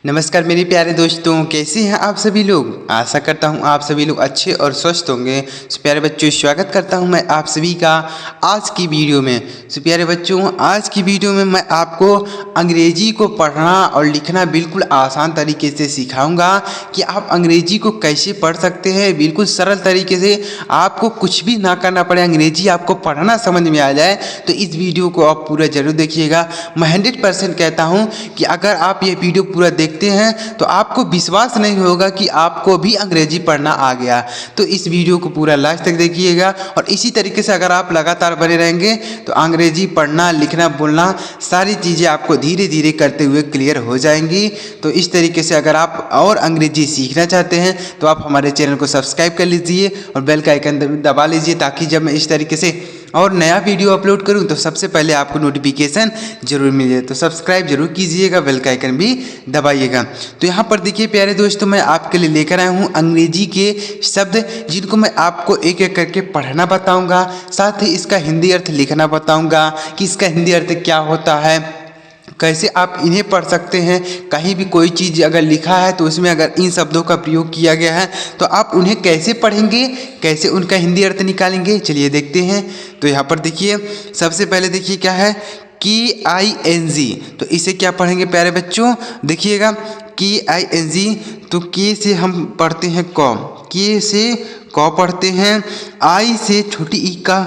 नमस्कार मेरे प्यारे दोस्तों, कैसे हैं आप सभी लोग। आशा करता हूं आप सभी लोग अच्छे और स्वस्थ होंगे। सो प्यारे बच्चों, स्वागत करता हूं मैं आप सभी का आज की वीडियो में। सो प्यारे बच्चों, आज की वीडियो में मैं आपको अंग्रेजी को पढ़ना और लिखना बिल्कुल आसान तरीके से सिखाऊंगा कि आप अंग्रेजी को कैसे पढ़ सकते हैं। बिल्कुल सरल तरीके से, आपको कुछ भी ना करना पड़े, अंग्रेजी आपको पढ़ना समझ में आ जाए। तो इस वीडियो को आप पूरा जरूर देखिएगा। मैं 100% कहता हूँ कि अगर आप ये वीडियो पूरा देखते हैं तो आपको विश्वास नहीं होगा कि आपको भी अंग्रेजी पढ़ना आ गया। तो इस वीडियो को पूरा लास्ट तक देखिएगा और इसी तरीके से अगर आप लगातार बने रहेंगे तो अंग्रेजी पढ़ना, लिखना, बोलना सारी चीज़ें आपको धीरे धीरे करते हुए क्लियर हो जाएंगी। तो इस तरीके से अगर आप और अंग्रेजी सीखना चाहते हैं तो आप हमारे चैनल को सब्सक्राइब कर लीजिए और बेल का आइकन दबा लीजिए, ताकि जब मैं इस तरीके से और नया वीडियो अपलोड करूं तो सबसे पहले आपको नोटिफिकेशन जरूर मिले। तो सब्सक्राइब जरूर कीजिएगा, बेल का आइकन भी दबाइएगा। तो यहाँ पर देखिए प्यारे दोस्तों, मैं आपके लिए लेकर आया हूँ अंग्रेजी के शब्द, जिनको मैं आपको एक एक करके पढ़ना बताऊँगा। साथ ही इसका हिंदी अर्थ लिखना बताऊँगा कि इसका हिंदी अर्थ क्या होता है, कैसे आप इन्हें पढ़ सकते हैं। कहीं भी कोई चीज़ अगर लिखा है तो उसमें अगर इन शब्दों का प्रयोग किया गया है तो आप उन्हें कैसे पढ़ेंगे, कैसे उनका हिंदी अर्थ निकालेंगे, चलिए देखते हैं। तो यहाँ पर देखिए, सबसे पहले देखिए क्या है KING। तो इसे क्या पढ़ेंगे प्यारे बच्चों, देखिएगा KING। तो के से हम पढ़ते हैं क, के से क पढ़ते हैं। आई से छोटी ई का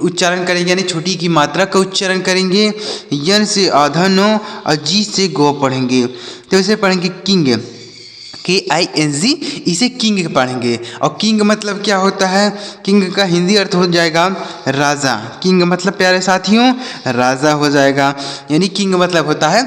उच्चारण करेंगे, यानी छोटी की मात्रा का उच्चारण करेंगे। यन से आधा नो और जी से गो पढ़ेंगे। तो इसे पढ़ेंगे किंग, KING। इसे किंग पढ़ेंगे। और किंग मतलब क्या होता है, किंग का हिंदी अर्थ हो जाएगा राजा। किंग मतलब प्यारे साथियों राजा हो जाएगा, यानी किंग मतलब होता है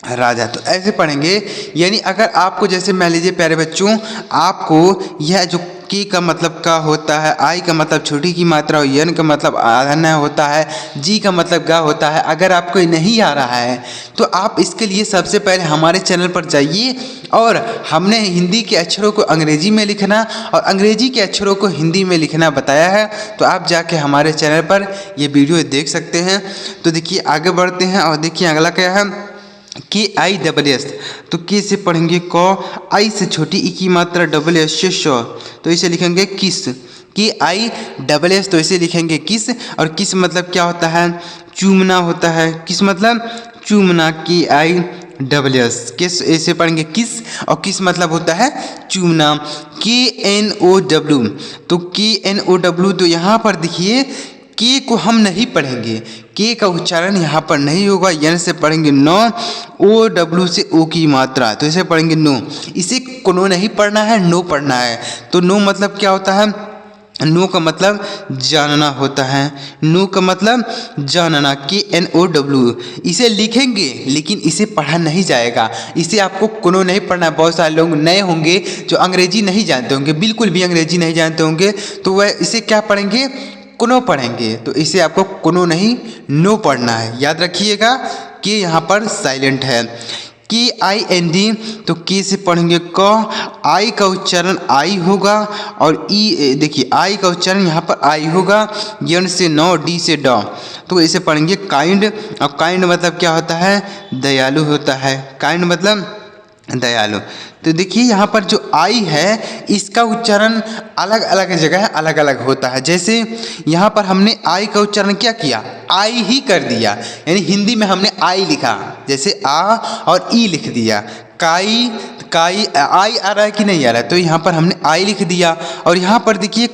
राजा। तो ऐसे पढ़ेंगे, यानी अगर आपको जैसे मान लीजिए प्यारे बच्चों, आपको यह जो के का मतलब का होता है, आई का मतलब छोटी की मात्रा और यन का मतलब आधा न होता है, जी का मतलब गा होता है, अगर आपको नहीं आ रहा है तो आप इसके लिए सबसे पहले हमारे चैनल पर जाइए और हमने हिंदी के अक्षरों को अंग्रेजी में लिखना और अंग्रेजी के अक्षरों को हिंदी में लिखना बताया है। तो आप जाके हमारे चैनल पर ये वीडियो देख सकते हैं। तो देखिए आगे बढ़ते हैं और देखिए अगला क्या है KISS। तो के से पढ़ेंगे क, आई से छोटी ई की मात्रा डबल एस से श, तो इसे लिखेंगे किस। KISS, तो इसे लिखेंगे किस। और किस मतलब क्या होता है, चूमना होता है। किस मतलब चूमना, KISS। किस ऐसे पढ़ेंगे किस, और किस मतलब होता है चूमना। KNOW, तो KNOW, तो यहाँ पर देखिए के को हम नहीं पढ़ेंगे, के का उच्चारण यहाँ पर नहीं होगा। यन से पढ़ेंगे नो, OW से ओ की मात्रा, तो इसे पढ़ेंगे नो। इसे कोनो नहीं पढ़ना है, नो पढ़ना है। तो नो मतलब क्या होता है, नो का मतलब जानना होता है। नो का मतलब जानना, KNOW। इसे लिखेंगे लेकिन इसे पढ़ा नहीं जाएगा, इसे आपको कोनो नहीं पढ़ना है। बहुत सारे लोग नए होंगे जो अंग्रेजी नहीं जानते होंगे, बिल्कुल भी अंग्रेजी नहीं जानते होंगे, तो वह इसे क्या पढ़ेंगे, कोनो पढ़ेंगे। तो इसे आपको कोनो नहीं नो पढ़ना है, याद रखिएगा कि यहाँ पर साइलेंट है। KING, तो के से पढ़ेंगे क, आई का उच्चारण आई होगा और ई, देखिए आई का उच्चारण यहाँ पर आई होगा। यन से नो, डी से ड, तो इसे पढ़ेंगे काइंड। और काइंड मतलब क्या होता है, दयालु होता है। काइंड मतलब दयालु। तो देखिए यहाँ पर जो आई है इसका उच्चारण अलग अलग जगह अलग अलग होता है। जैसे यहाँ पर हमने आई का उच्चारण क्या किया, आई ही कर दिया, यानी हिंदी में हमने आई लिखा, जैसे आ और ई लिख दिया। काई, काई आई आ रहा है कि नहीं आ रहा है, तो यहाँ पर हमने आई लिख दिया। और यहाँ पर देखिए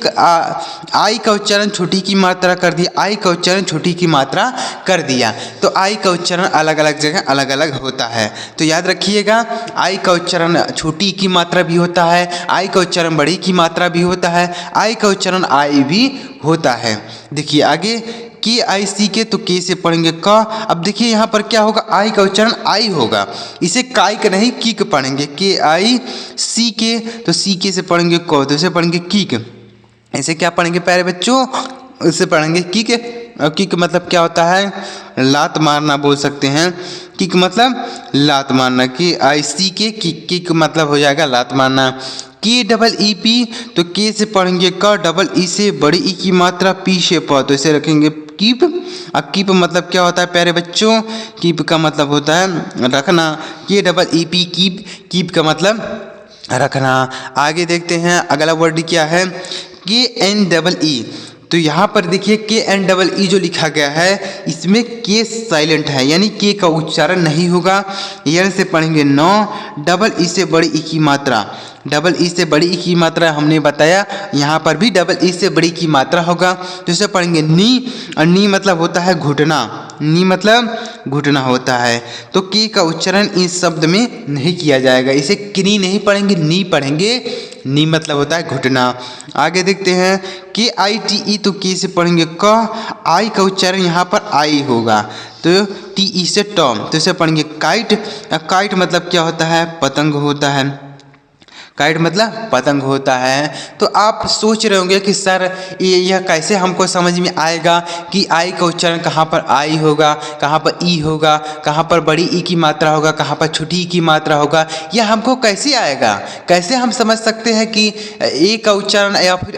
आई का उच्चारण छोटी की मात्रा कर दिया, आई का उच्चारण छोटी की मात्रा कर दिया। तो आई का उच्चारण अलग अलग जगह अलग अलग होता है। तो याद रखिएगा, आई का उच्चारण छोटी की मात्रा भी होता है, आई का उच्चारण बड़ी की मात्रा भी होता है, आई का उच्चारण आई भी होता है। देखिए आगे KIC, तो के से पढ़ेंगे क। अब देखिए यहाँ पर क्या होगा, आई का उच्चारण आई होगा, इसे काय का नहीं किक पढ़ेंगे। KIC, तो CK से पढ़ेंगे क, तो इसे पढ़ेंगे किक। इसे क्या पढ़ेंगे प्यारे बच्चों, इसे पढ़ेंगे किक। और किक मतलब क्या होता है, लात मारना बोल सकते हैं। किक मतलब लात मारना, KIC, किक मतलब हो जाएगा लात मारना। KEEP, तो के से पढ़ेंगे क, डबल ई से बड़ी ई की मात्रा पी से प, तो इसे रखेंगे कीप। अब कीप मतलब क्या होता है प्यारे बच्चों? कीप का मतलब होता है रखना। KEEP कीप, कीप का मतलब रखना। आगे देखते हैं अगला वर्ड क्या है, KNEE। तो यहाँ पर देखिए KNEE जो लिखा गया है इसमें के साइलेंट है, यानी के का उच्चारण नहीं होगा। यन से पढ़ेंगे नौ, डबल ई से बड़ी ई की मात्रा, डबल ई से बड़ी ई की मात्रा हमने बताया, यहाँ पर भी डबल ई से बड़ी की मात्रा होगा। तो इसे पढ़ेंगे नी, और नी मतलब होता है घुटना, नी मतलब घुटना होता है। तो के का उच्चारण इस शब्द में नहीं किया जाएगा, इसे किनी नहीं पढ़ेंगे, नी पढ़ेंगे। नी मतलब होता है घुटना। आगे देखते हैं KITE। तो के से पढ़ेंगे क, आई का उच्चारण यहाँ पर आई होगा, तो TE से टॉम, तो इसे पढ़ेंगे काइट। काइट मतलब क्या होता है? पतंग होता है, काइट मतलब पतंग होता है। तो आप सोच रहे होंगे कि सर यह कैसे हमको समझ में आएगा कि आई का उच्चारण कहाँ पर आई होगा, कहाँ पर ई होगा, कहाँ पर बड़ी ई की मात्रा होगा, कहाँ पर छोटी ई की मात्रा होगा, यह हमको कैसे आएगा? कैसे हम समझ सकते हैं कि ए का उच्चारण या फिर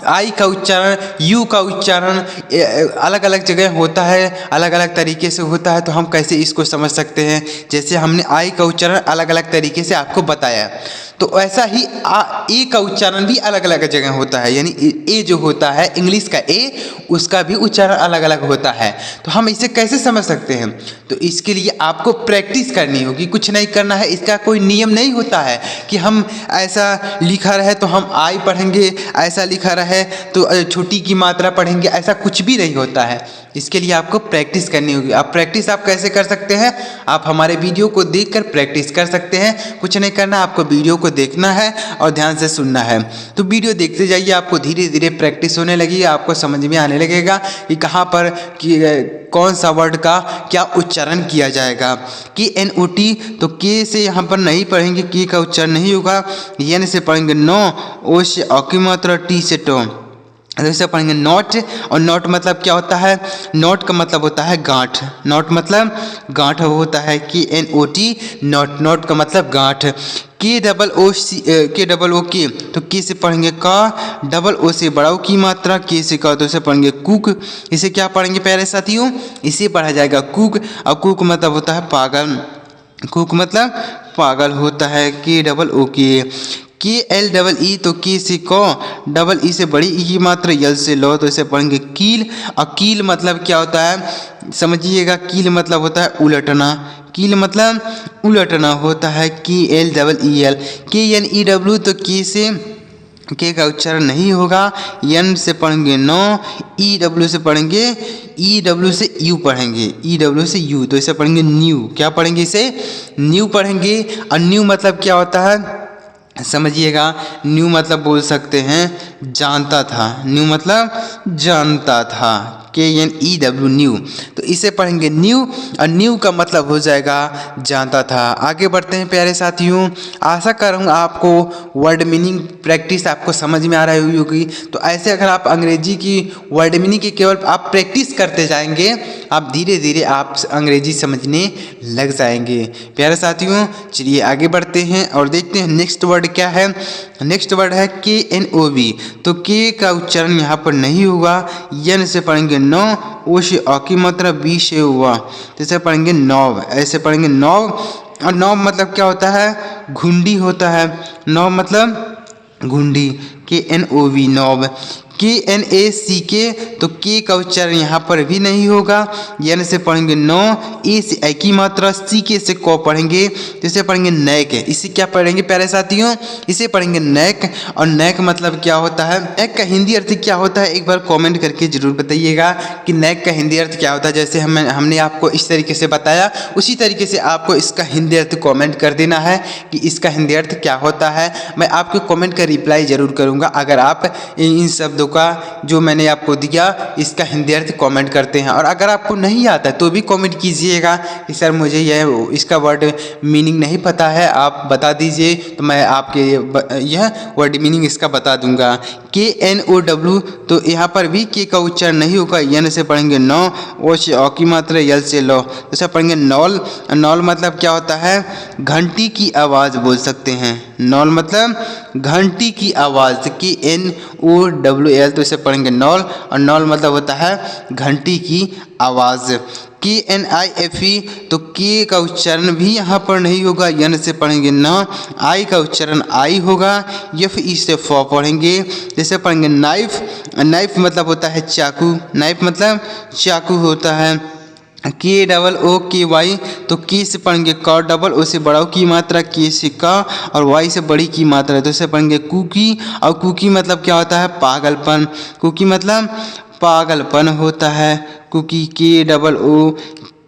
आई का उच्चारण, यू का उच्चारण अलग अलग जगह होता है, अलग अलग तरीके से होता है। तो हम कैसे इसको समझ सकते हैं? जैसे हमने आई का उच्चारण अलग अलग तरीके से आपको बताया, तो ऐसा ही ए का उच्चारण भी अलग अलग जगह होता है, यानी ए जो होता है इंग्लिश का ए, उसका भी उच्चारण अलग अलग होता है। तो हम इसे कैसे समझ सकते हैं? तो इसके लिए आपको प्रैक्टिस करनी होगी, कुछ नहीं करना है। इसका कोई नियम नहीं होता है कि हम ऐसा लिखा रहे तो हम आई पढ़ेंगे, ऐसा लिखा रहे तो छोटी की मात्रा पढ़ेंगे, ऐसा कुछ भी नहीं होता है। इसके लिए आपको प्रैक्टिस करनी होगी। आप प्रैक्टिस आप कैसे कर सकते हैं? आप हमारे वीडियो को देखकर प्रैक्टिस कर सकते हैं। कुछ नहीं करना, आपको वीडियो को देखना है और ध्यान से सुनना है। तो वीडियो देखते जाइए, आपको धीरे धीरे प्रैक्टिस होने लगेगी, आपको समझ में आने लगेगा कि कहाँ पर कौन सा वर्ड का क्या उच्चारण किया जाएगा। KNOT, तो के से यहाँ पर नहीं पढ़ेंगे, के का उच्चारण नहीं होगा। एन से पढ़ेंगे नो, ओ से औ की मात्रा, टी से टो, जैसे पढ़ेंगे नोट। और नोट मतलब क्या होता है? नोट का मतलब होता है गांठ, नोट मतलब गांठ होता है। KNOT नोट, नोट का मतलब गांठ। KOO, तो के से पढ़ेंगे का, डबल ओ से बड़ा की मात्रा, के से का, तो इसे पढ़ेंगे कुक। इसे क्या पढ़ेंगे प्यारे साथियों? इसे पढ़ा जाएगा कुक। और कुक मतलब होता है पागल, कुक मतलब पागल होता है। KLEE, तो के से को, डबल ई से बड़ी ई की मात्रा, यल से लो, तो इसे पढ़ेंगे कील। और कील मतलब क्या होता है? समझिएगा, कील मतलब होता है उलटना, कील मतलब उलटना होता है। KLEEL। KNEW, तो के से के का उच्चारण नहीं होगा। एन से पढ़ेंगे नो, EW से पढ़ेंगे, EW से यू पढ़ेंगे, EW से यू, तो इसे पढ़ेंगे न्यू। क्या पढ़ेंगे? इसे न्यू पढ़ेंगे। और न्यू मतलब क्या होता है? समझिएगा, न्यू मतलब बोल सकते हैं जानता था, न्यू मतलब जानता था। KNEW न्यू, तो इसे पढ़ेंगे न्यू। और न्यू का मतलब हो जाएगा जानता था। आगे बढ़ते हैं प्यारे साथियों। आशा करूँगा आपको वर्ड मीनिंग प्रैक्टिस आपको समझ में आ रही होगी। तो ऐसे अगर आप अंग्रेजी की वर्ड मीनिंग की केवल आप प्रैक्टिस करते जाएंगे, आप धीरे धीरे आप अंग्रेजी समझने लग जाएंगे। प्यारे साथियों, चलिए आगे बढ़ते हैं और देखते हैं नेक्स्ट वर्ड क्या है। नेक्स्ट वर्ड है KNOV, तो के का उच्चारण यहाँ पर नहीं होगा। एन से पढ़ेंगे नो, ओ से औ की मात्रा, बी से हुआ, तो इसे पढ़ेंगे नौव, ऐसे पढ़ेंगे नौव। और नौव मतलब क्या होता है? घुंडी होता है, नौव मतलब घुंडी। KNOV नौव। KNACK, तो के का उच्चारण यहाँ पर भी नहीं होगा। एन से पढ़ेंगे नो, ए से ए की मात्रा, सी के से को पढ़ेंगे, तो इसे पढ़ेंगे नैक। इसे क्या पढ़ेंगे प्यारे साथियों? इसे पढ़ेंगे नैक। और नैक मतलब क्या होता है? नैक का हिंदी अर्थ क्या होता है? एक बार कमेंट करके जरूर बताइएगा कि नैक का हिंदी अर्थ क्या होता है। जैसे हमने आपको इस तरीके से बताया, उसी तरीके से आपको इसका हिंदी अर्थ कमेंट कर देना है कि इसका हिंदी अर्थ क्या होता है। मैं आपके कमेंट का रिप्लाई जरूर करूँगा अगर आप इन शब्दों का जो मैंने आपको दिया इसका हिंदी अर्थ कमेंट करते हैं। और अगर आपको नहीं आता तो भी कमेंट कीजिएगा कि सर मुझे यह इसका वर्ड मीनिंग नहीं पता है, आप बता दीजिए, तो मैं आपके यह वर्ड मीनिंग इसका बता दूंगा। KNOW, तो यहाँ पर भी के का उच्चारण नहीं होगा। एन से पढ़ेंगे नो, ओ से औ की मात्रा, यल से लो, तो इसे पढ़ेंगे नॉल। नॉल मतलब क्या होता है? घंटी की आवाज़ बोल सकते हैं। नॉल मतलब घंटी की आवाज़, KNOWL, तो इसे पढ़ेंगे नॉल, और नॉल मतलब होता है घंटी की आवाज़। KNIFE, तो के का उच्चारण भी यहाँ पर नहीं होगा, यन से पढ़ेंगे न, आई का उच्चारण आई होगा, FE से फ पढ़ेंगे, जैसे पढ़ेंगे नाइफ, नाइफ मतलब होता है चाकू, नाइफ मतलब चाकू होता है। KOOKY, तो के से पढ़ेंगे क, डबल ओ से बड़ा की मात्रा, के से का, और वाई से बड़ी की मात्रा, तो इसे पढ़ेंगे कुकी, और कुकी मतलब क्या होता है पागलपन, कुकी मतलब पागलपन होता है, कुकी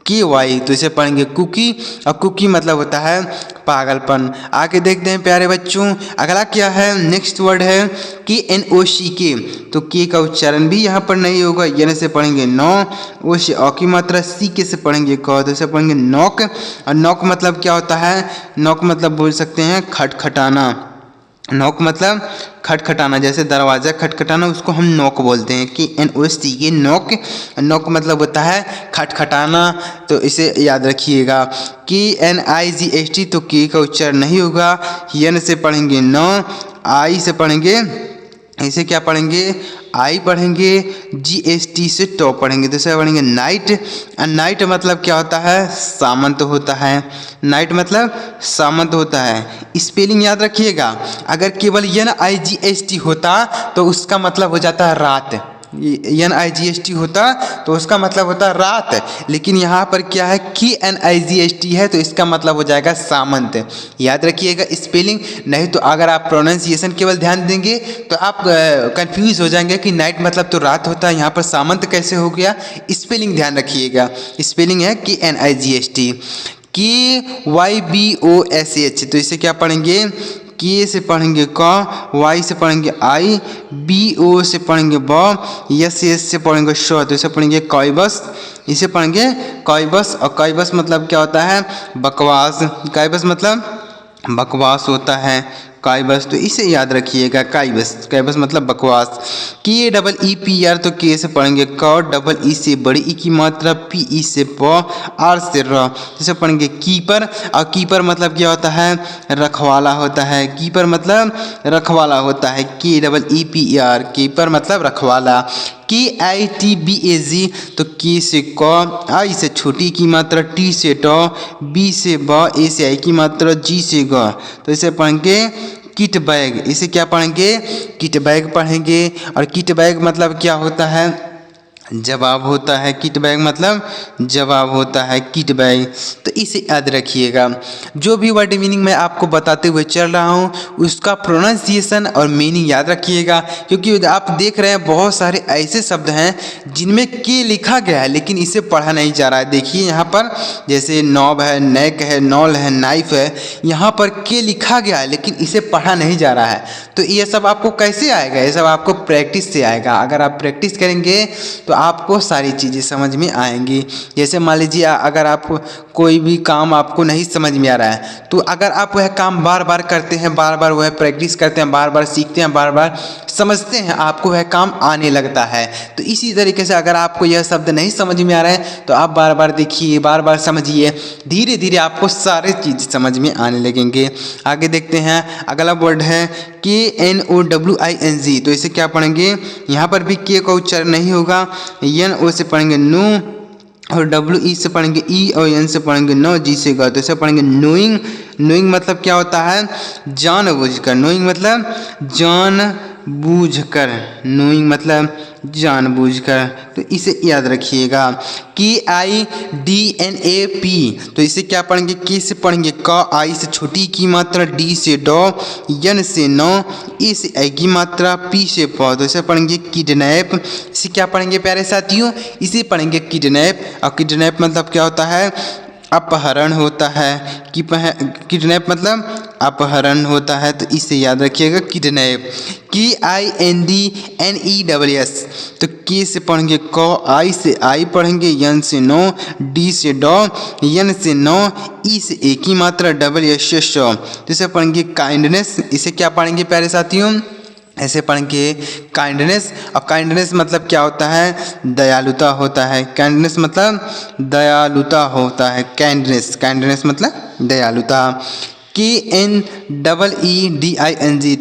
KOOKY, तो इसे पढ़ेंगे कुकी, और कुकी मतलब होता है पागलपन। आगे देखते हैं प्यारे बच्चों, अगला क्या है, नेक्स्ट वर्ड है KNOCK, तो के का उच्चारण भी यहाँ पर नहीं होगा, यन से पढ़ेंगे नौ, ओ से औ की मात्रा, सी के से पढ़ेंगे क, तो इसे पढ़ेंगे नॉक, और नॉक मतलब क्या होता है, नॉक मतलब बोल सकते हैं खटखटाना, नॉक मतलब खटखटाना, जैसे दरवाज़ा खटखटाना उसको हम नॉक बोलते हैं, KNOCK नॉक, नॉक मतलब होता है खटखटाना, तो इसे याद रखिएगा। KNIGST, तो के का उच्चारण नहीं होगा, यन से पढ़ेंगे न, आई से पढ़ेंगे, इसे क्या पढ़ेंगे आई पढ़ेंगे, GST से टॉप पढ़ेंगे, तो इसे पढ़ेंगे नाइट, और नाइट मतलब क्या होता है सामंत होता है, नाइट मतलब सामंत होता है। स्पेलिंग याद रखिएगा, अगर केवल NIGST होता तो उसका मतलब हो जाता है रात, NIGST होता तो उसका मतलब होता है रात, लेकिन यहाँ पर क्या है KNIGST है, तो इसका मतलब हो जाएगा सामंत। याद रखिएगा स्पेलिंग, नहीं तो अगर आप प्रोनाउंसिएशन केवल ध्यान देंगे तो आप कंफ्यूज हो जाएंगे कि नाइट मतलब तो रात होता है, यहाँ पर सामंत कैसे हो गया। स्पेलिंग ध्यान रखिएगा, स्पेलिंग है KNIGST। KYBOSH, तो इसे क्या पढ़ेंगे, के से पढ़ेंगे क, वाई से पढ़ेंगे आई, BO से पढ़ेंगे ब, एस से पढ़ेंगे श, तो इसे पढ़ेंगे कॉइबस, इसे पढ़ेंगे कॉइबस, और कॉइबस मतलब क्या होता है बकवास, कॉइबस मतलब बकवास होता है काइबस, तो इसे याद रखिएगा काइबस, काइबस मतलब बकवास। KEEPR, तो के से पढ़ेंगे क, डबल ई से बड़ी ई की मात्रा, PE से प, आर से र, जिसे पढ़ेंगे कीपर, और कीपर मतलब क्या होता है रखवाला होता है, कीपर मतलब रखवाला होता है, KEEPR, कीपर मतलब रखवाला। KITBAG, तो के से क, आई से छोटी की मात्रा, T से ट, B से ब, A से आई की मात्रा, G से ग, तो इसे पढ़ेंगे किट बैग, इसे क्या पढ़ेंगे किट बैग पढ़ेंगे। और किट बैग मतलब क्या होता है जवाब होता है, किट बैग मतलब जवाब होता है किट बैग, तो इसे याद रखिएगा। जो भी वर्ड मीनिंग मैं आपको बताते हुए चल रहा हूँ उसका प्रोनाउंसिएशन और मीनिंग याद रखिएगा, क्योंकि आप देख रहे हैं बहुत सारे ऐसे शब्द हैं जिनमें के लिखा गया है लेकिन इसे पढ़ा नहीं जा रहा है। देखिए यहाँ पर जैसे नॉब है, नेक है, नॉल है, नाइफ है, यहाँ पर के लिखा गया है लेकिन इसे पढ़ा नहीं जा रहा है। तो ये सब आपको कैसे आएगा, ये सब आपको प्रैक्टिस से आएगा। अगर आप प्रैक्टिस करेंगे तो आपको सारी चीज़ें समझ में आएंगी। जैसे मान लीजिए अगर आप कोई भी काम आपको नहीं समझ में आ रहा है तो अगर आप वह काम बार बार करते हैं, बार बार वह प्रैक्टिस करते हैं, बार बार सीखते हैं, बार बार समझते हैं, आपको वह काम आने लगता है। तो इसी तरीके से अगर आपको यह शब्द नहीं समझ में आ रहा है तो आप बार बार देखिए, बार बार समझिए, धीरे धीरे आपको सारे चीज़ समझ में आने लगेंगे। आगे देखते हैं, अगला वर्ड है KNOWING, तो इसे क्या पढ़ेंगे, यहाँ पर भी के का उच्चारण नहीं होगा, NO से पढ़ेंगे नो, और WE से पढ़ेंगे ई, और N से पढ़ेंगे नो, G से ग, तो इसे पढ़ेंगे नोइंग। नोइंग मतलब क्या होता है जानबूझकर, नोइंग मतलब जानबूझकर, नोइंग मतलब जानबूझकर, तो इसे याद रखिएगा। KIDNAP, तो इसे क्या पढ़ेंगे, के से पढ़ेंगे क, आई से छोटी की मात्रा, D से ड, N से नो, E से आई की मात्रा, P से प, तो इसे पढ़ेंगे किडनैप। इसे क्या पढ़ेंगे प्यारे साथियों, इसे पढ़ेंगे किडनैप। और किडनैप मतलब क्या होता है अपहरण होता है, किडनैप मतलब अपहरण होता है, तो इसे याद रखिएगा किडनैप। KINDNESS, तो के से पढ़ेंगे क, आई से आई पढ़ेंगे, N से नो, D से ड, N से नो, E से ए की मात्रा, WS से श, तो इसे पढ़ेंगे काइंडनेस। इसे क्या पढ़ेंगे प्यारे साथियों, ऐसे पढ़ेंगे काइंडनेस। और काइंडनेस मतलब क्या होता है दयालुता होता है, काइंडनेस मतलब दयालुता होता है, काइंडनेस, काइंडनेस मतलब दयालुता। KNEEDING,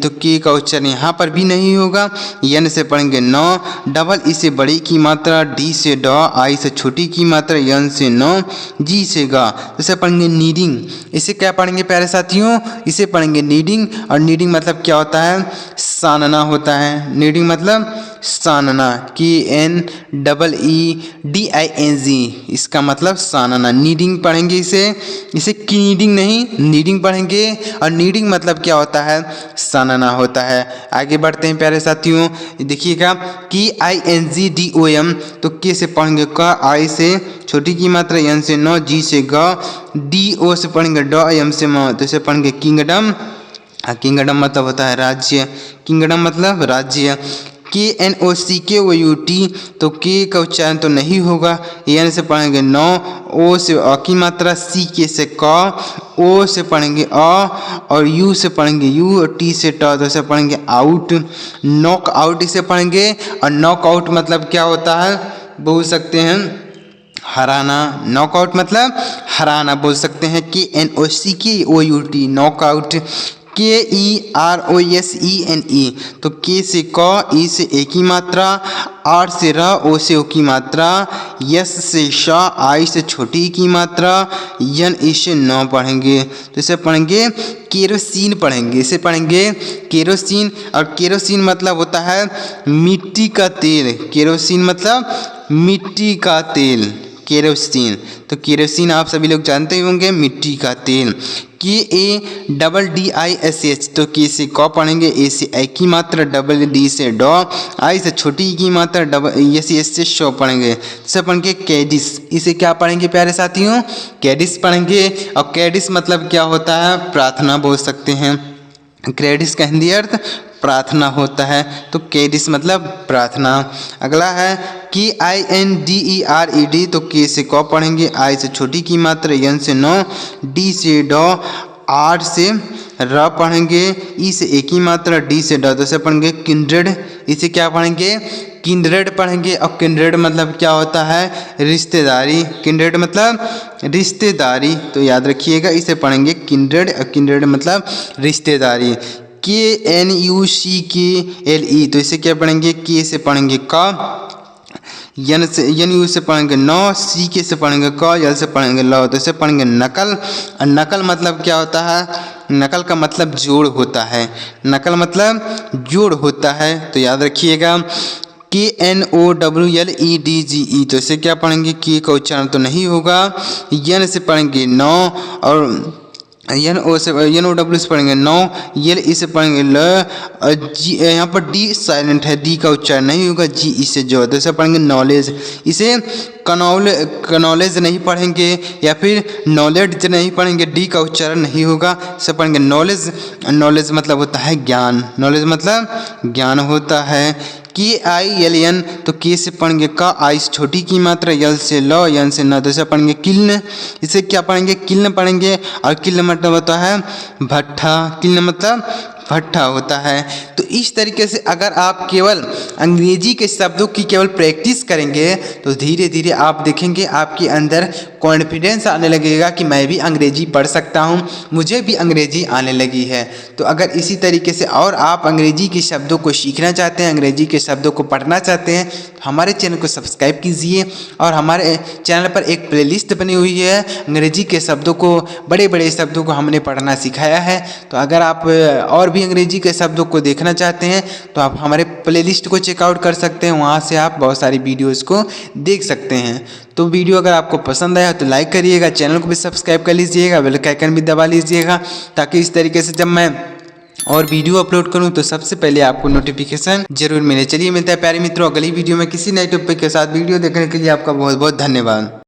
तो के का उच्चारण यहाँ पर भी नहीं होगा। यन से पढ़ेंगे नौ, डबल ई से बड़ी की मात्रा, डी से ड, आई से छोटी की मात्रा, यन से नौ, जी से गा, इसे पढ़ेंगे नीडिंग। इसे क्या पढ़ेंगे प्यारे साथियों, इसे पढ़ेंगे नीडिंग। और नीडिंग मतलब क्या होता है, सानना होता है। नीडिंग मतलब सानना, KNEEDING, इसका मतलब सानना। नीडिंग पढ़ेंगे इसे कीडिंग नहीं, नीडिंग पढ़ेंगे। और नीडिंग मतलब क्या होता है, सानना होता है। आगे बढ़ते हैं प्यारे साथियों, देखिएगा KINGDOM, तो के से पढ़ेंगे का, आई से छोटी की मात्रा, यन से नौ, जी से ग, DO से पढ़ेंगे ड, एम से म, तो इसे पढ़ेंगे किंगडम। किंगडम मतलब होता है राज्य, किंगडम मतलब राज्य। KNOCKOUT, तो के का उच्चारण तो नहीं होगा। एन से पढ़ेंगे नौ, ओ से अ की मात्रा, सी के से क, ओ से पढ़ेंगे अ, और यू से पढ़ेंगे यू, और टी से ट, तो इसे पढ़ेंगे आउट। नॉक आउट इसे पढ़ेंगे। और नॉक आउट मतलब क्या होता है, बोल सकते हैं हराना। नॉकआउट मतलब हराना बोल सकते हैं। KNOCKOUT, knockout. KEROSENE, तो के से क, ई से ए की मात्रा, आर से र, ओ से ओ की मात्रा, यस से श, आई से छोटी की मात्रा, यन ई से न पढ़ेंगे, तो इसे पढ़ेंगे केरोसिन पढ़ेंगे। इसे पढ़ेंगे केरोसिन। और केरोसिन मतलब होता है मिट्टी का तेल। केरोसिन मतलब मिट्टी का तेल, केरोसिन। तो केरोसिन आप सभी लोग जानते ही होंगे, मिट्टी का तेल। KADDISH, तो के से क पढ़ेंगे, ए से ए की मात्रा, डबल डी से ड, आई से छोटी की मात्रा, डबल एस से शो पढ़ेंगे। इसे पढ़ेंगे कैडिस। इसे क्या पढ़ेंगे प्यारे साथियों, कैडिस पढ़ेंगे। और कैडिस मतलब क्या होता है, प्रार्थना बोल सकते हैं। क्रेडिस का हिंदी अर्थ प्रार्थना होता है, तो कैडिस मतलब प्रार्थना। अगला है KINDERED, तो के से क पढ़ेंगे, आई से छोटी की मात्रा, यन से नौ, डी से ड, आर से र पढ़ेंगे, ई से ए की मात्रा, डी से ड, तो से पढ़ेंगे किंड्रेड। इसे क्या पढ़ेंगे, किंड्रेड पढ़ेंगे। और किंड्रेड मतलब क्या होता है, रिश्तेदारी। किंड्रेड मतलब रिश्तेदारी, तो याद रखिएगा, इसे पढ़ेंगे किंड्रेड। और किंड्रेड मतलब रिश्तेदारी। KNUCKLE, तो इसे क्या पढ़ेंगे, के से पढ़ेंगे क, यन यू से पढ़ेंगे नौ, सी के से पढ़ेंगे क, यल से पढ़ेंगे ल, तो इसे पढ़ेंगे नकल। और नकल मतलब क्या होता है, नकल का मतलब जोड़ होता है। नकल मतलब जोड़ होता है, तो याद रखिएगा। KNOWLEDGE, तो इसे क्या पढ़ेंगे, के का उच्चारण तो नहीं होगा। यन से पढ़ेंगे नौ, और NO से NOW से पढ़ेंगे नौ, यल ई से पढ़ेंगे ल, जी यहाँ पर डी साइलेंट है, डी का उच्चारण नहीं होगा, जी इसे जो है, तो इसे पढ़ेंगे नॉलेज। इसे कनॉलेज नहीं पढ़ेंगे, या फिर नॉलेज नहीं पढ़ेंगे, डी का उच्चारण नहीं होगा, इसे पढ़ेंगे नॉलेज। नॉलेज मतलब होता है ज्ञान, नॉलेज मतलब ज्ञान होता है। KILN, तो के से पढ़ेंगे का, आई से छोटी की मात्रा, यल से ल, यन से न, तो इसे पढ़ेंगे किल्न। इसे क्या पढ़ेंगे, किल्न पढ़ेंगे। और किल्न मतलब होता है भट्ठा, किल्न मतलब भट्ठा होता है। तो इस तरीके से अगर आप केवल अंग्रेजी के शब्दों की केवल प्रैक्टिस करेंगे, तो धीरे धीरे आप देखेंगे आपके अंदर कॉन्फिडेंस आने लगेगा कि मैं भी अंग्रेजी पढ़ सकता हूँ, मुझे भी अंग्रेजी आने लगी है। तो अगर इसी तरीके से और आप अंग्रेजी के शब्दों को सीखना चाहते हैं, अंग्रेजी के शब्दों को पढ़ना चाहते हैं, तो हमारे चैनल को सब्सक्राइब कीजिए। और हमारे चैनल पर एक प्लेलिस्ट बनी हुई है, अंग्रेजी के शब्दों को, बड़े बड़े शब्दों को हमने पढ़ना सिखाया है। तो अगर आप और भी अंग्रेजी के शब्दों को देखना चाहते हैं, तो आप हमारे प्लेलिस्ट को चेकआउट कर सकते हैं, वहाँ से आप बहुत सारी वीडियोज़ को देख सकते हैं। तो वीडियो अगर आपको पसंद आया तो लाइक करिएगा, चैनल को भी सब्सक्राइब कर लीजिएगा, बेल का आइकन भी दबा लीजिएगा, ताकि इस तरीके से जब मैं और वीडियो अपलोड करूं तो सबसे पहले आपको नोटिफिकेशन जरूर मिले। चलिए मिलता है प्यारे मित्रों अगली वीडियो में किसी नए टॉपिक के साथ। वीडियो देखने के लिए आपका बहुत बहुत धन्यवाद।